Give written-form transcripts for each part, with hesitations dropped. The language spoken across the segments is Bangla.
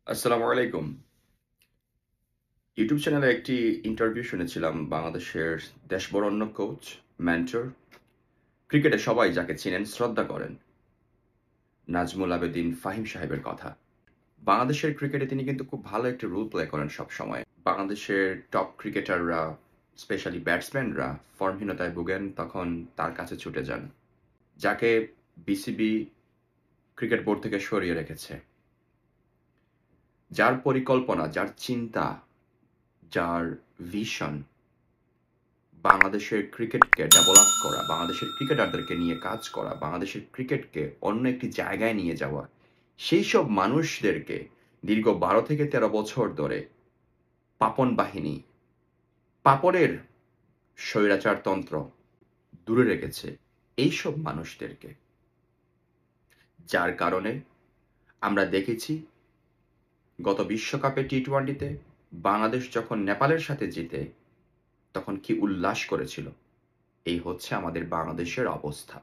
আসসালামু আলাইকুম। ইউটিউব চ্যানেলে একটি ইন্টারভিউ শুনেছিলাম বাংলাদেশের দেশবরেণ্য কোচ, মেন্টর, ক্রিকেটে সবাই যাকে চিনেন, শ্রদ্ধা করেন, নাজমুল আবেদীন ফাহিম সাহেবের কথা। বাংলাদেশের ক্রিকেটে তিনি কিন্তু খুব ভালো একটি রোল প্লে করেন সবসময়। বাংলাদেশের টপ ক্রিকেটাররা, স্পেশালি ব্যাটসম্যানরা ফর্মহীনতায় ভোগেন, তখন তার কাছে ছুটে যান, যাকে বিসিবি ক্রিকেট বোর্ড থেকে সরিয়ে রেখেছে। যার পরিকল্পনা, যার চিন্তা, যার ভিশন বাংলাদেশের ক্রিকেটকে ডেভেলপ করা, বাংলাদেশের ক্রিকেটারদেরকে নিয়ে কাজ করা, বাংলাদেশের ক্রিকেটকে অন্য একটি জায়গায় নিয়ে যাওয়া, সেই সব মানুষদেরকে দীর্ঘ 12 থেকে 13 বছর ধরে পাপন বাহিনী, পাপনের স্বৈরাচারতন্ত্র দূরে রেখেছে এইসব মানুষদেরকে। যার কারণে আমরা দেখেছি গত বিশ্বকাপে টি-20তে বাংলাদেশ যখন নেপালের সাথে জিতে তখন কি উল্লাস করেছিল। এই হচ্ছে আমাদের বাংলাদেশের অবস্থা।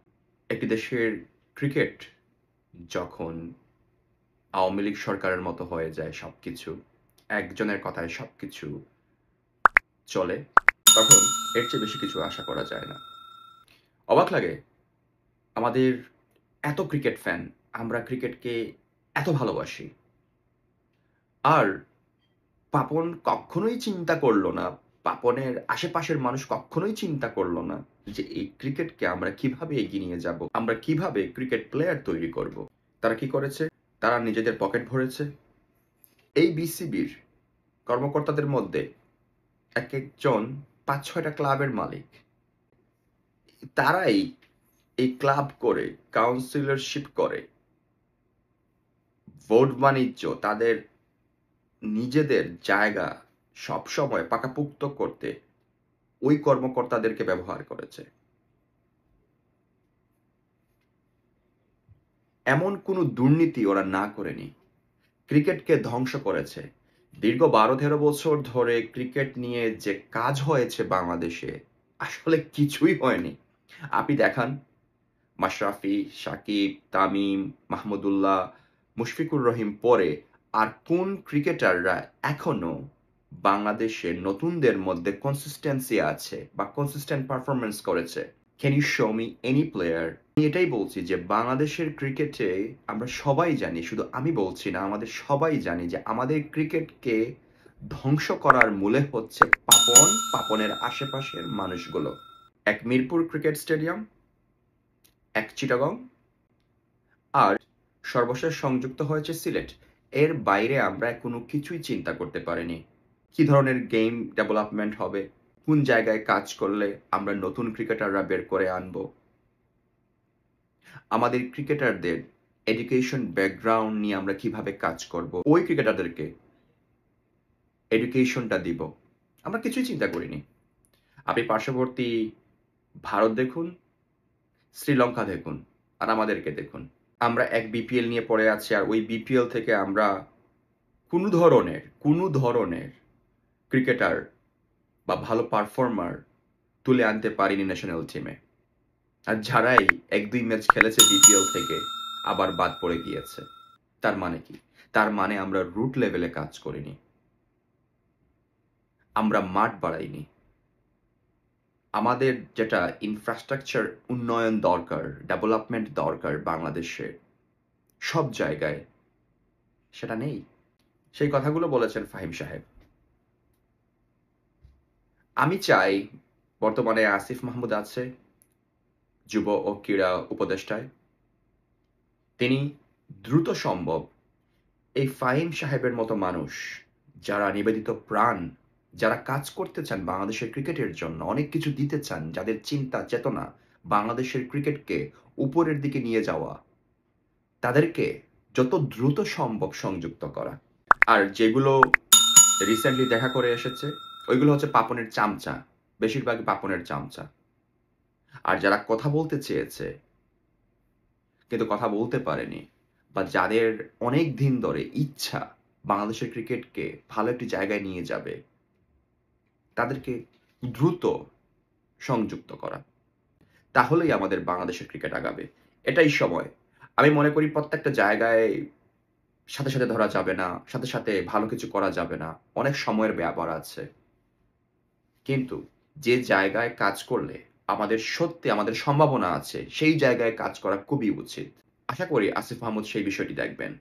একটি দেশের ক্রিকেট যখন আওয়ামী লীগ সরকারের মতো হয়ে যায়, সবকিছু একজনের কথায় সবকিছু চলে, তখন এর চেয়ে বেশি কিছু আশা করা যায় না। অবাক লাগে, আমাদের এত ক্রিকেট ফ্যান, আমরা ক্রিকেটকে এত ভালোবাসি, আর পাপন কখনোই চিন্তা করলো না, পাপনের আশেপাশের মানুষ কখনোই চিন্তা করলো না যে এই ক্রিকেটকে আমরা কিভাবে এগিয়ে নিয়ে যাব, আমরা কিভাবে ক্রিকেট প্লেয়ার তৈরি করব। তারা কি করেছে? তারা নিজেদের পকেট ভরেছে। এই বিসিবির কর্মকর্তাদের মধ্যে এক একজন 5-6টা ক্লাবের মালিক। তারাই এই ক্লাব করে, কাউন্সিলরশিপ করে, ভোট বাণিজ্য, তাদের নিজেদের জায়গা সবসময় পাকাপোক্ত করতে ওই কর্মকর্তাদেরকে ব্যবহার করেছে। এমন কোনো দুর্নীতি ওরা না করেনি। ক্রিকেটকে ধ্বংস করেছে। দীর্ঘ 12-13 বছর ধরে ক্রিকেট নিয়ে যে কাজ হয়েছে বাংলাদেশে, আসলে কিছুই হয়নি। আপনি দেখান, মাশরাফি, সাকিব, তামিম, মাহমুদুল্লাহ, মুশফিকুর রহিম পরে আর কোন ক্রিকেটাররা এখনো বাংলাদেশে নতুনদের মধ্যে কনসিস্টেন্সি আছে বা কনসিস্টেন্ট পারফরমেন্স করেছে? Can you show me any player? আমি এটাই বলছি যে বাংলাদেশের ক্রিকেটে আমরা সবাই জানি, শুধু আমি বলছি না, আমাদের সবাই জানি যে আমাদের ক্রিকেটকে ধ্বংস করার মূলে হচ্ছে পাপন, পাপনের আশেপাশের মানুষগুলো। এক মিরপুর ক্রিকেট স্টেডিয়াম, এক চিটাগং, আর সর্বশেষ সংযুক্ত হয়েছে সিলেট। এর বাইরে আমরা কোনো কিছুই চিন্তা করতে পারিনি। কি ধরনের গেম ডেভেলপমেন্ট হবে, কোন জায়গায় কাজ করলে আমরা নতুন ক্রিকেটাররা বের করে আনবো, আমাদের ক্রিকেটারদের এডুকেশন ব্যাকগ্রাউন্ড নিয়ে আমরা কিভাবে কাজ করব, ওই ক্রিকেটারদেরকে এডুকেশনটা দিব, আমরা কিছুই চিন্তা করিনি। আপনি পার্শ্ববর্তী ভারত দেখুন, শ্রীলঙ্কা দেখুন, আর আমাদেরকে দেখুন। আমরা এক বিপিএল নিয়ে পড়ে আছি, আর ওই বিপিএল থেকে আমরা কোনো ধরনের ক্রিকেটার বা ভালো পারফর্মার তুলে আনতে পারিনি ন্যাশনাল টিমে। আর যারাই 1-2 ম্যাচ খেলেছে বিপিএল থেকে আবার বাদ পড়ে গিয়েছে। তার মানে কি? তার মানে আমরা রুট লেভেলে কাজ করিনি, আমরা মাঠ বাড়াইনি। আমাদের যেটা ইনফ্রাস্ট্রাকচার উন্নয়ন দরকার, ডেভেলপমেন্ট দরকার বাংলাদেশে সব জায়গায়, সেটা নেই। সেই কথাগুলো বলেছেন ফাহিম সাহেব। আমি চাই বর্তমানে আসিফ মাহমুদ আছে যুব ও ক্রীড়া উপদেষ্টায়, তিনি দ্রুত সম্ভব এই ফাহিম সাহেবের মতো মানুষ, যারা নিবেদিত প্রাণ, যারা কাজ করতে চান বাংলাদেশের ক্রিকেটের জন্য, অনেক কিছু দিতে চান, যাদের চিন্তা চেতনা বাংলাদেশের ক্রিকেটকে উপরের দিকে নিয়ে যাওয়া, তাদেরকে যত দ্রুত সম্ভব সংযুক্ত করা। আর যেগুলো রিসেন্টলি দেখা করে এসেছে, ওইগুলো হচ্ছে পাপনের চামচা, বেশিরভাগই পাপনের চামচা। আর যারা কথা বলতে চেয়েছে কিন্তু কথা বলতে পারেনি, বা যাদের অনেক দিন ধরে ইচ্ছা বাংলাদেশের ক্রিকেটকে ভালো একটি জায়গায় নিয়ে যাবে, তাদেরকে দ্রুত সংযুক্ত করা, তাহলেই আমাদের বাংলাদেশের ক্রিকেট আগাবে। এটাই সময়। আমি মনে করি প্রত্যেকটা জায়গায় সাথে, সাথে ধরা যাবে না। সাথে, সাথে ভালো কিছু করা যাবে না। অনেক সময়ের ব্যাপার আছে। কিন্তু যে জায়গায় কাজ করলে আমাদের সম্ভাবনা আছে, সেই জায়গায় কাজ করা খুবই উচিত। আশা করি আসিফ মাহমুদ সেই বিষয়টি দেখবেন।